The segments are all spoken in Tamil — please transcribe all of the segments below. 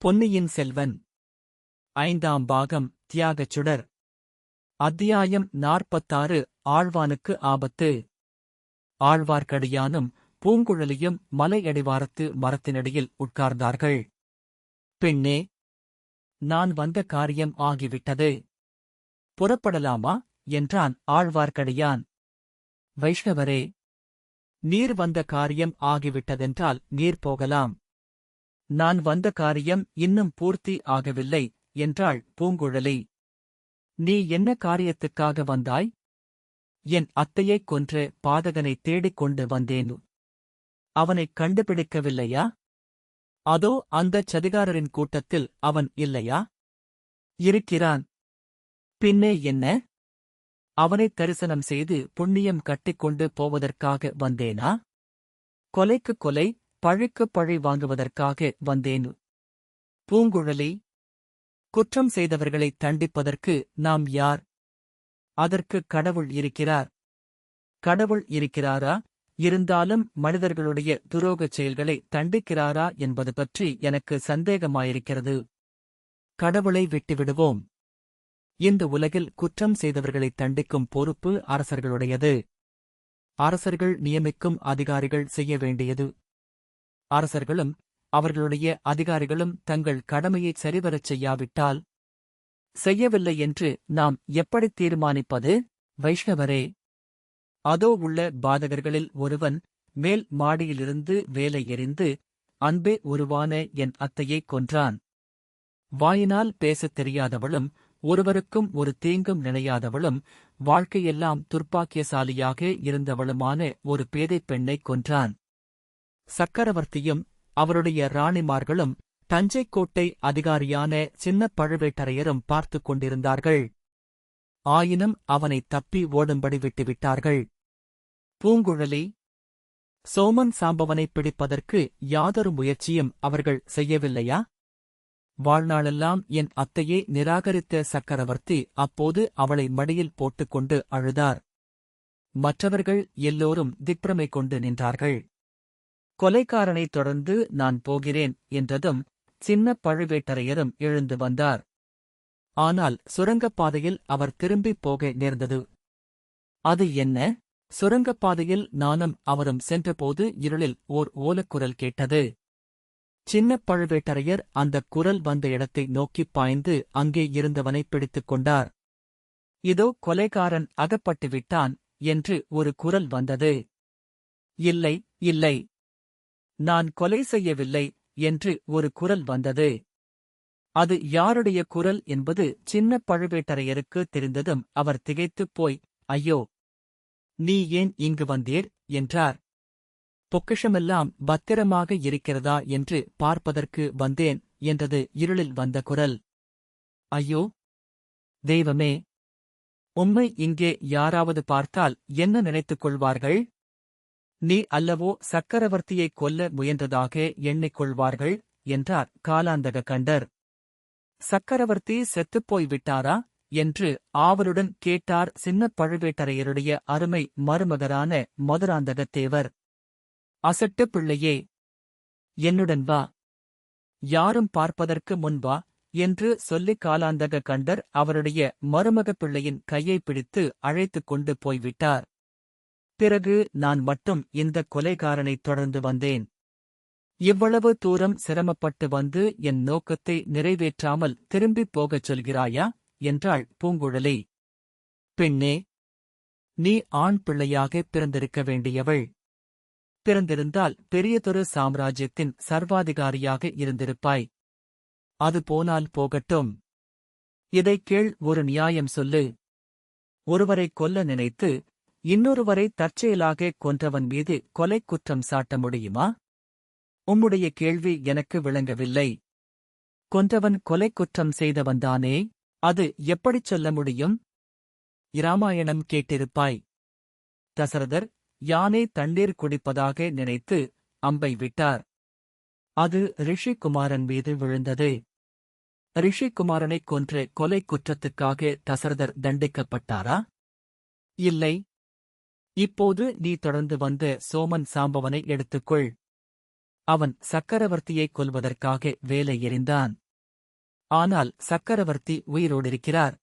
பொன்னியின் செல்வன் ஐந்தாம் பாகம் தியாகச் சுடர். அத்தியாயம் 46. ஆழ்வானுக்கு ஆபத்து. ஆழ்வார்க்கடியானும் பூங்குழலியும் மலையடிவாரத்து மரத்தினடியில் உட்கார்ந்தார்கள். பெண்ணே, நான் வந்த காரியம் ஆகிவிட்டது. புறப்படலாமா என்றான் ஆழ்வார்க்கடியான். வைஷ்ணவரே, நீர் வந்த காரியம் ஆகிவிட்டதென்றால் நீர் போகலாம். நான் வந்த காரியம் இன்னும் பூர்த்தி ஆகவில்லை என்றாள் பூங்குழலி. நீ என்ன காரியத்துக்காக வந்தாய்? என் அத்தையைக் கொன்ற பாதகனை தேடிக் கொண்டு வந்தேன். அவனைக் கண்டுபிடிக்கவில்லையா? அதோ அந்தச் சதிகாரரின் கூட்டத்தில் அவன் இல்லையா? இருக்கிறான். பின்னே என்ன? அவனைத் தரிசனம் செய்து புண்ணியம் கட்டிக்கொண்டு போவதற்காக வந்தேனா? கொலைக்குக் கொலை, பழிக்குப் பழி வாங்குவதற்காக வந்தேன். பூங்குழலி, குற்றம் செய்தவர்களைத் தண்டிப்பதற்கு நாம் யார்? அதற்கு கடவுள் இருக்கிறார். கடவுள் இருக்கிறாரா? இருந்தாலும் மனிதர்களுடைய துரோகச் செயல்களை தண்டிக்கிறாரா என்பது பற்றி எனக்கு சந்தேகமாயிருக்கிறது. கடவுளை விட்டுவிடுவோம். இந்த உலகில் குற்றம் செய்தவர்களைத் தண்டிக்கும் பொறுப்பு அரசர்களுடையது. அரசர்கள் நியமிக்கும் அதிகாரிகள் செய்ய வேண்டியது. அரசர்களும் அவர்களுடைய அதிகாரிகளும் தங்கள் கடமையைச் சரிவரச் செய்யாவிட்டால் செய்யவில்லை என்று நாம் எப்படித் தீர்மானிப்பது? வைஷ்ணவரே, அதோ உள்ள பாதகர்களில் ஒருவன் மேல் மாடியிலிருந்து வேலை எறிந்து அன்பே உருவான என் அத்தையைக் கொன்றான். வாயினால் பேசத் தெரியாதவளும் ஒருவருக்கும் ஒரு தீங்கும் நினையாதவளும் வாழ்க்கையெல்லாம் துர்ப்பாக்கியசாலியாக இருந்தவளுமான ஒரு பேதைப் பெண்ணைக் கொன்றான். சக்கரவர்த்தியும் அவருடைய ராணிமார்களும் தஞ்சைக் கோட்டை அதிகாரியான சின்னப் பழுவேட்டரையரும் பார்த்துக் கொண்டிருந்தார்கள். ஆயினும் அவனை தப்பி ஓடும்படி விட்டுவிட்டார்கள். பூங்குழலி, சோமன் சாம்பவனைப் பிடிப்பதற்கு யாதொரு முயற்சியும் அவர்கள் செய்யவில்லையா? வாழ்நாளெல்லாம் என் அத்தையை நிராகரித்த சக்கரவர்த்தி அப்போது அவளை மடியில் போட்டுக்கொண்டு அழுதார். மற்றவர்கள் எல்லோரும் திக்பிரமை கொண்டு நின்றார்கள். கொலைக்காரனைத் தொடர்ந்து நான் போகிறேன் என்றதும் சின்னப் பழுவேட்டரையரும் எழுந்து வந்தார். ஆனால் சுரங்கப்பாதையில் அவர் திரும்பிப் போக நேர்ந்தது. அது என்ன? சுரங்கப்பாதையில் நானும் அவரும் சென்றபோது இருளில் ஓர் ஓலக்குரல் கேட்டது. சின்னப் பழுவேட்டரையர் அந்தக் குரல் வந்த இடத்தை நோக்கிப் பாய்ந்து அங்கே இருந்தவனைப் பிடித்துக் கொண்டார். இதோ கொலைகாரன் அகப்பட்டுவிட்டான் என்று ஒரு குரல் வந்தது. இல்லை, இல்லை, நான் கொலை செய்யவில்லை என்று ஒரு குரல் வந்தது. அது யாருடைய குரல் என்பது சின்னப் பழுவேட்டரையருக்கு தெரிந்ததும் அவர் திகைத்துப் போய், ஐயோ, நீ ஏன் இங்கு வந்தீர் என்றார். பொக்கிஷமெல்லாம் பத்திரமாக இருக்கிறதா என்று பார்ப்பதற்கு வந்தேன் என்றது இருளில் வந்த குரல். ஐயோ, தெய்வமே, உம்மை இங்கே யாராவது பார்த்தால் என்ன நினைத்துக் கொள்வார்கள்? நீ அல்லவோ சக்கரவர்த்தியைக் கொல்ல முயன்றதாக எண்ணிக் கொள்வார்கள் என்றார் காலாந்தக கண்டர். சக்கரவர்த்தி செத்துப்போய் விட்டாரா என்று ஆவலுடன் கேட்டார் சின்னப் பழுவேட்டரையருடைய அருமை மருமகரான மதுராந்தகத் தேவர். அசட்டு பிள்ளையே, என்னுடன் வா, யாரும் பார்ப்பதற்கு முன்பா என்று சொல்லிக் காலாந்தக கண்டர் அவருடைய மருமகப் பிள்ளையின் கையைப் பிடித்து அழைத்துக் கொண்டு போய்விட்டார். பிறகு நான் மட்டும் இந்தக் கொலைகாரனைத் தொடர்ந்து வந்தேன். இவ்வளவு தூரம் சிரமப்பட்டு வந்து என் நோக்கத்தை நிறைவேற்றாமல் திரும்பிப் போகச் சொல்கிறாயா என்றாள் பூங்குழலி. பெண்ணே, நீ ஆண் பிள்ளையாகப் பிறந்திருக்க வேண்டியவள். பிறந்திருந்தால் பெரியதொரு சாம்ராஜ்யத்தின் சர்வாதிகாரியாக இருந்திருப்பாய். அது போனால் போகட்டும். இதைக் கேள், ஒரு நியாயம் சொல்லு. ஒருவரைக் கொல்ல நினைத்து இன்னொருவரை தற்செயலாகக் கொன்றவன் மீது கொலைக் குற்றம் சாட்ட முடியுமா? உம்முடைய கேள்வி எனக்கு விளங்கவில்லை. கொன்றவன் கொலைக் குற்றம் செய்தவன்தானே, அது எப்படிச் சொல்ல முடியும்? இராமாயணம் கேட்டிருப்பாய். தசரதர் யானை தண்ணீர் குடிப்பதாக நினைத்து அம்பை விட்டார். அது ரிஷிகுமாரன் மீது விழுந்தது. ரிஷிகுமாரனைக் கொன்ற கொலைக் குற்றத்துக்காக தசரதர் தண்டிக்கப்பட்டாரா? இல்லை. இப்போது நீ தொடர்ந்து வந்த சோமன் சாம்பவனை எடுத்துக்கொள். அவன் சக்கரவர்த்தியைக் கொல்வதற்காக வேலை எறிந்தான். ஆனால் சக்கரவர்த்தி உயிரோடிருக்கிறார்.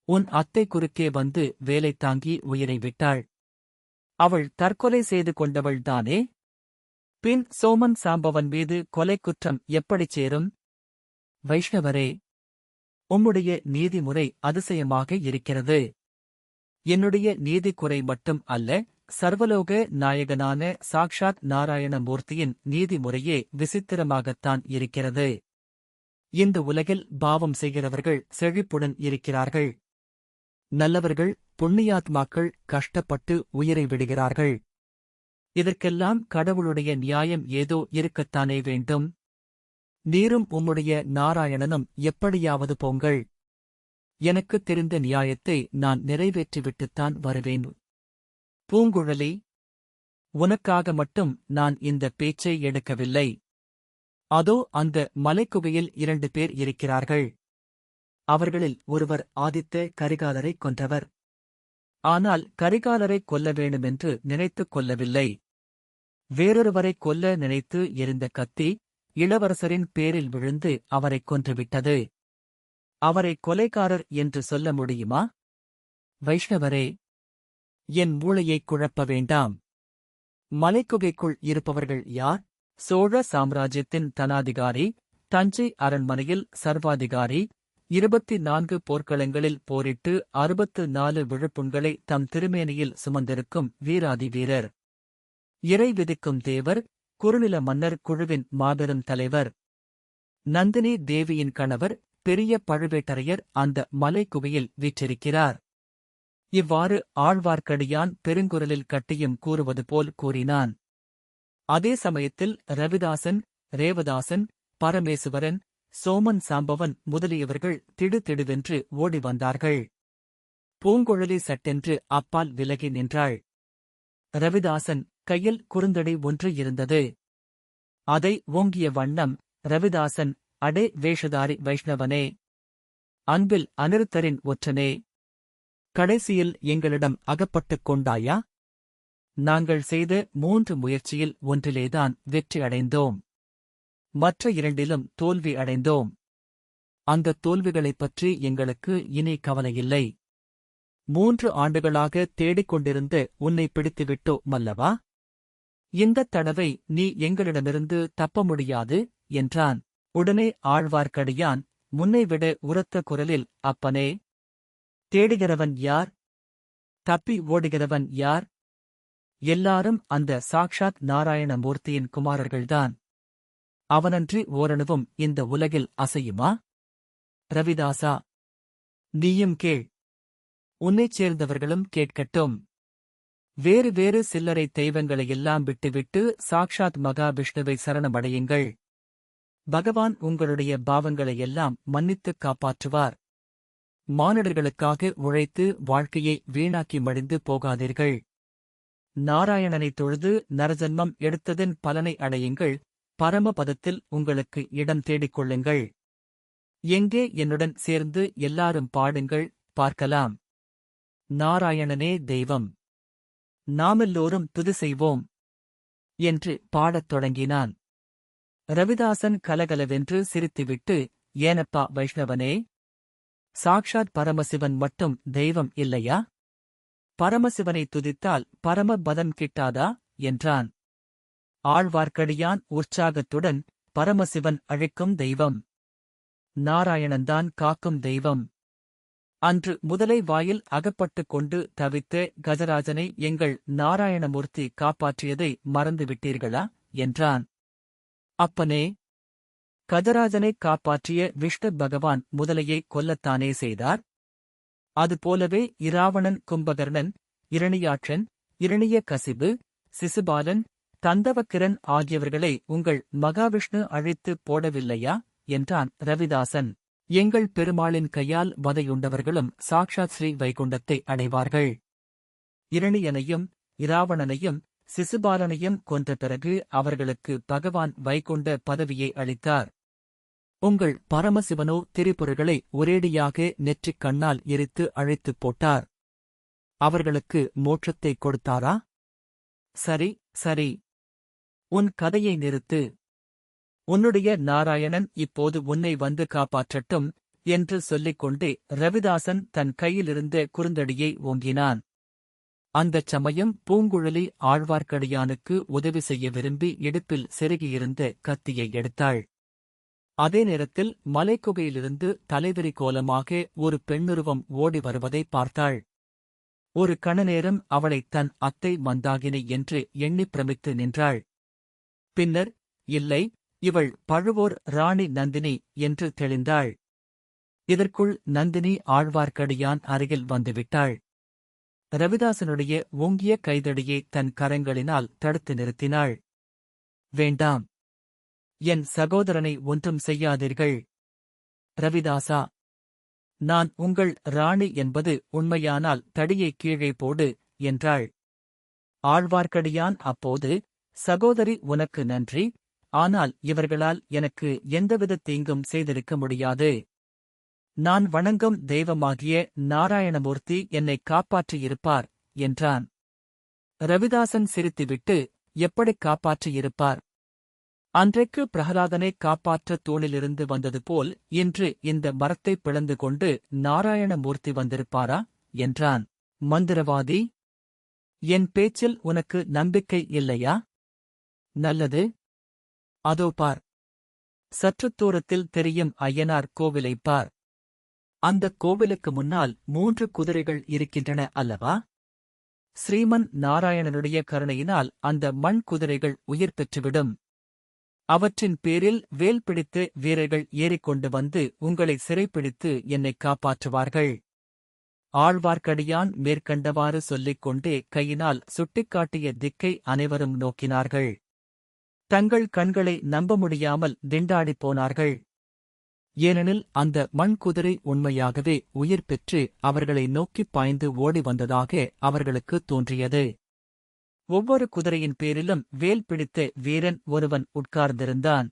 உன் அத்தை குறுக்கே வந்து வேலை தாங்கி உயிரை விட்டாள். அவள் தற்கொலை செய்து கொண்டவள்தானே? பின் சோமன் சாம்பவன் மீது கொலை குற்றம் எப்படிச் சேரும்? வைஷ்ணவரே, உம்முடைய நீதிமுறை அதிசயமாக இருக்கிறது. என்னுடைய நீதிக்குறை மட்டும் அல்ல, சர்வலோக நாயகனான சாக்ஷாத் நாராயணமூர்த்தியின் நீதிமுறையே விசித்திரமாகத்தான் இருக்கிறது. இந்த உலகில் பாவம் செய்கிறவர்கள் செழிப்புடன் இருக்கிறார்கள். நல்லவர்கள், புண்ணியாத்மாக்கள் கஷ்டப்பட்டு உயிரை விடுகிறார்கள். இதற்கெல்லாம் கடவுளுடைய நியாயம் ஏதோ இருக்கத்தானே வேண்டும். நீரும் உம்முடைய நாராயணனும் எப்படியாவது போங்கள். எனக்குத் தெரிந்த நியாயத்தை நான் நிறைவேற்றிவிட்டுத்தான் வருவேன். பூங்குழலி, உனக்காக மட்டும் நான் இந்த பேச்சை எடுக்கவில்லை. அதோ அந்த மலைக்குகையில் 2 பேர் இருக்கிறார்கள். அவர்களில் ஒருவர் ஆதித்த கரிகாலரைக் கொன்றவர். ஆனால் கரிகாலரைக் கொல்ல வேண்டுமென்று நினைத்துக் கொல்லவில்லை. வேறொருவரைக் கொல்ல நினைத்து எறிந்த கத்தி இளவரசரின் பேரில் விழுந்து அவரைக் கொன்றுவிட்டது. அவரை கொலைகாரர் என்று சொல்ல முடியுமா? வைஷ்ணவரே, என் மூளையைக் குழப்ப வேண்டாம். மலைக்குகைக்குள் இருப்பவர்கள் யார்? சோழ சாம்ராஜ்யத்தின் தனாதிகாரி, தஞ்சை அரண்மனையில் சர்வாதிகாரி, 24 போர்க்களங்களில் போரிட்டு 64 விழுப்புண்களை தம் திருமேனியில் சுமந்திருக்கும் வீராதி வீரர். இறை விதிக்கும் தேவர், குறுநில மன்னர் குழுவின் மாபெரும் தலைவர். நந்தினி தேவியின் கணவர் பெரிய பழுவேட்டரையர் அந்த மலைக்குகையில் வீற்றிருக்கிறார். இவ்வாறு ஆழ்வார்க்கடியான் பெருங்குரலில் கட்டியும் கூறுவது போல் கூறினான். அதே சமயத்தில் ரவிதாசன், ரேவதாசன், பரமேசுவரன், சோமன் சாம்பவன் முதலியவர்கள் திடுதிடுவென்று ஓடி வந்தார்கள். பூங்குழலி சட்டென்று அப்பால் விலகி நின்றாள். ரவிதாசன் கையில் குறுந்தடி ஒன்று இருந்தது. அதை ஓங்கிய வண்ணம் ரவிதாசன், அடே வேஷதாரி வைஷ்ணவனே! அன்பில் அனிருத்தரின் ஒற்றனே! கடைசியில் எங்களிடம் அகப்பட்டுக் கொண்டாயா? நாங்கள் செய்த 3 முயற்சியில் ஒன்றிலேதான் வெற்றி அடைந்தோம். மற்ற 2லும் தோல்வி அடைந்தோம். அந்த தோல்விகளைப் பற்றி எங்களுக்கு இனி கவலையில்லை. 3 ஆண்டுகளாக தேடிக் கொண்டிருந்த உன்னை பிடித்துவிட்டோ மல்லவா? இந்தத் தடவை நீ எங்களிடமிருந்து தப்ப முடியாது என்றான். உடனே ஆழ்வார்க்கடியான் முன்னைவிட உரத்த குரலில், அப்பனே! தேடுகிறவன் யார்? தப்பி ஓடுகிறவன் யார்? எல்லாரும் அந்த சாக்ஷாத் நாராயணமூர்த்தியின் குமாரர்கள்தான். அவனன்றி ஓரணுவும் இந்த உலகில் அசையுமா? ரவிதாசா, நீயும் கேள். உன்னைச் சேர்ந்தவர்களும் கேட்கட்டும். வேறு வேறு சில்லறை தெய்வங்களையெல்லாம் விட்டுவிட்டு சாக்ஷாத் மகாவிஷ்ணுவை சரணமடையுங்கள். பகவான் உங்களுடைய பாவங்களையெல்லாம் மன்னித்துக் காப்பாற்றுவார். மானிடர்களுக்காக உழைத்து வாழ்க்கையை வீணாக்கி மடிந்து போகாதீர்கள். நாராயணனைத் தொழுது நரஜன்மம் எடுத்ததன் பலனை அடையுங்கள். பரமபதத்தில் உங்களுக்கு இடம் தேடிக் கொள்ளுங்கள். எங்கே என்னுடன் சேர்ந்து எல்லாரும் பாடுங்கள், பார்க்கலாம். நாராயணனே தெய்வம், நாமெல்லோரும் துதி செய்வோம் என்று பாடத் தொடங்கினான். ரவிதாசன் கலகலவென்று சிரித்துவிட்டு, ஏனப்பா வைஷ்ணவனே, சாக்ஷாத் பரமசிவன் மட்டும் தெய்வம் இல்லையா? பரமசிவனை துதித்தால் பரமபதம் கிட்டாதா என்றான். ஆழ்வார்க்கடியான் உற்சாகத்துடன், பரமசிவன் அழைக்கும் தெய்வம், நாராயணன்தான் காக்கும் தெய்வம். அன்று முதலை வாயில் அகப்பட்டுக் கொண்டு தவித்த கஜராஜனை எங்கள் நாராயணமூர்த்தி காப்பாற்றியதை மறந்துவிட்டீர்களா என்றான். அப்பனே, கஜராஜனைக் காப்பாற்றிய விஷ்ணு பகவான் முதலையை கொல்லத்தானே செய்தார்? அதுபோலவே இராவணன், கும்பகர்ணன், இரணியாட்சன், இரணிய கசிபு, சிசுபாலன், தந்தவக்கிரன் ஆகியவர்களை உங்கள் மகாவிஷ்ணு அழித்துப் போடவில்லையா என்றான் ரவிதாசன். எங்கள் பெருமாளின் கையால் வதையுண்டவர்களும் சாக்ஷாத் ஸ்ரீ வைகுண்டத்தை அடைவார்கள். இரணியனையும் இராவணனையும் சிசுபாலனையும் கொன்ற பிறகு அவர்களுக்கு பகவான் வைகுண்ட பதவியை அளித்தார். உங்கள் பரமசிவனோ திரிபுரர்களை ஒரேடியாக நெற்றிக் கண்ணால் எரித்து அழைத்துப் போட்டார். அவர்களுக்கு மோட்சத்தைக் கொடுத்தாரா? சரி, சரி. உன் கதையை நிறுத்து. உன்னுடைய நாராயணன் இப்போது உன்னை வந்து காப்பாற்றட்டும் என்று சொல்லிக் கொண்டே ரவிதாசன் தன் கையிலிருந்த குறுந்தடியை ஓங்கினான். அந்தச் சமயம் பூங்குழலி ஆழ்வார்க்கடியானுக்கு உதவி செய்ய விரும்பி இடுப்பில் செருகியிருந்த கத்தியை எடுத்தாள். அதே நேரத்தில் மலைக்குகையிலிருந்து தலைவிரி கோலமாக ஒரு பெண்ணுருவம் ஓடி வருவதை பார்த்தாள். ஒரு கணநேரம் அவளை தன் அத்தை மந்தாகினி என்று எண்ணிப் பிரமித்து நின்றாள். பின்னர், இல்லை, இவள் பழுவூர் ராணி நந்தினி என்று தெளிந்தாள். இதற்குள் நந்தினி ஆழ்வார்க்கடியான் அருகில் வந்துவிட்டாள். ரவிதாசனுடைய ஓங்கிய கைதடியை தன் கரங்களினால் தடுத்து நிறுத்தினாள். வேண்டாம், என் சகோதரனை ஒன்றும் செய்யாதீர்கள். ரவிதாசா, நான் உங்கள் ராணி என்பது உண்மையானால் தடியை கீழே போடு என்றாள். ஆழ்வார்க்கடியான் அப்போது, சகோதரி உனக்கு நன்றி, ஆனால் இவர்களால் எனக்கு எந்தவித தீங்கும் செய்திருக்க முடியாது. நான் வணங்கும் தெய்வமாகிய நாராயணமூர்த்தி என்னை காப்பாற்றியிருப்பார் என்றான். ரவிதாசன் சிரித்துவிட்டு, எப்படிக் காப்பாற்றியிருப்பார்? அன்றைக்கு பிரகலாதனை காப்பாற்ற தூணிலிருந்து வந்தது போல் இன்று இந்த மரத்தைப் பிளந்து கொண்டு நாராயணமூர்த்தி வந்திருப்பாரா என்றான். மந்திரவாதி, என் பேச்சில் உனக்கு நம்பிக்கை இல்லையா? நல்லது, அதோ பார். சற்றுத் தூரத்தில் தெரியும் ஐயனார் கோவிலைப் பார். அந்தக் கோவிலுக்கு முன்னால் 3 குதிரைகள் இருக்கின்றன அல்லவா? ஸ்ரீமன் நாராயணனுடைய கருணையினால் அந்த மண் குதிரைகள் உயிர் பெற்றுவிடும். அவற்றின் பேரில் வேல் பிடித்து வீரர்கள் ஏறிக்கொண்டு வந்து உங்களை சிறைப்பிடித்து என்னைக் காப்பாற்றுவார்கள். ஆழ்வார்க்கடியான் மேற்கண்டவாறு சொல்லிக் கொண்டே கையினால் சுட்டிக்காட்டிய திக்கை அனைவரும் நோக்கினார்கள். தங்கள் கண்களை நம்ப முடியாமல் திண்டாடிப் போனார்கள். ஏனெனில் அந்த மண்குதிரை உண்மையாகவே உயிர் பெற்று அவர்களை நோக்கிப் பாய்ந்து ஓடி வந்ததாக அவர்களுக்கு தோன்றியது. ஒவ்வொரு குதிரையின் பேரிலும் வேல் பிடித்த வீரன் ஒருவன் உட்கார்ந்திருந்தான்.